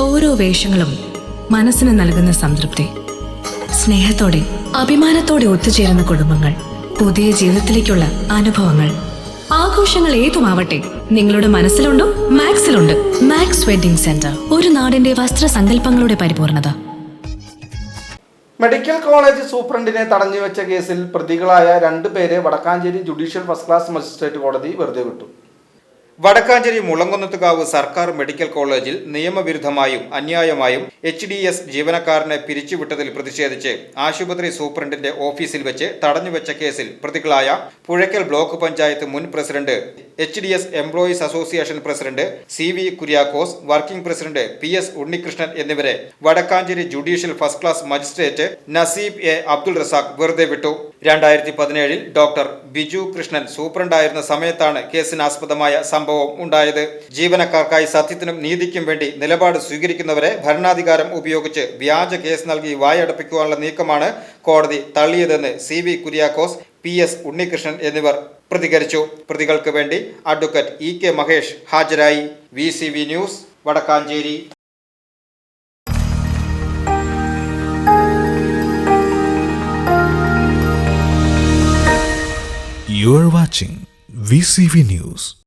ഓരോ വേഷങ്ങളും മനസ്സിന് നൽകുന്ന സംതൃപ്തി. സ്നേഹത്തോടെ അഭിമാനത്തോടെ ഒത്തുചേരുന്ന കുടുംബങ്ങൾ, പുതിയ ജീവിതത്തിലേക്കുള്ള അനുഭവങ്ങൾ. ആഘോഷങ്ങൾ ഏതുമാവട്ടെ, നിങ്ങളുടെ മനസ്സിലുണ്ടോ? മാക്സിലുണ്ട്. മാക്സ് വെഡിംഗ് സെന്റർ, ഒരു നാടിന്റെ വസ്ത്രസങ്കല്പങ്ങളുടെ പരിപൂർണത. മെഡിക്കൽ കോളേജ് സൂപ്രണ്ടിനെ തടഞ്ഞുവെച്ച കേസിൽ പ്രതികളായ 2 പേരെ Vadakkanchery judicial first class magistrate കോടതി വെറുതെ വിട്ടു. വടക്കാഞ്ചേരി മുളങ്കുന്നത്തുകാവ് സർക്കാർ മെഡിക്കൽ കോളേജിൽ നിയമവിരുദ്ധമായും അന്യായമായും HDS ജീവനക്കാരനെ പിരിച്ചുവിട്ടതിൽ പ്രതിഷേധിച്ച് ആശുപത്രി സൂപ്രണ്ടിന്റെ ഓഫീസിൽ വെച്ച് തടഞ്ഞുവെച്ച കേസിൽ പ്രതികളായ പുഴയ്ക്കൽ ബ്ലോക്ക് പഞ്ചായത്ത് മുൻ president, HDS employees association president CV Kuriakose, working president PS Unnikrishnan എന്നിവരെ Vadakkanchery judicial first class magistrate Naseeb A Abdul Razak വെറുതെ വിട്ടു. 2017 ഡോക്ടർ ബിജു കൃഷ്ണൻ സൂപ്രണ്ടായിരുന്ന സമയത്താണ് കേസിനാസ്പദമായ സംഭവം ഉണ്ടായത്. ജീവനക്കാർക്കായി സത്യത്തിനും നീതിക്കും വേണ്ടി നിലപാട് സ്വീകരിക്കുന്നവരെ ഭരണാധികാരം ഉപയോഗിച്ച് വ്യാജ കേസ് നൽകി വായടപ്പിക്കുവാനുള്ള നീക്കമാണ് കോടതി തള്ളിയതെന്ന് CV കുര്യാക്കോസ്, PS ഉണ്ണികൃഷ്ണൻ എന്നിവർ പ്രതികരിച്ചു. പ്രതികൾക്ക് വേണ്ടി അഡ്വക്കേറ്റ് EK മഹേഷ് ഹാജരായി. VCV news, Vadakkanchery. You are watching VCV News.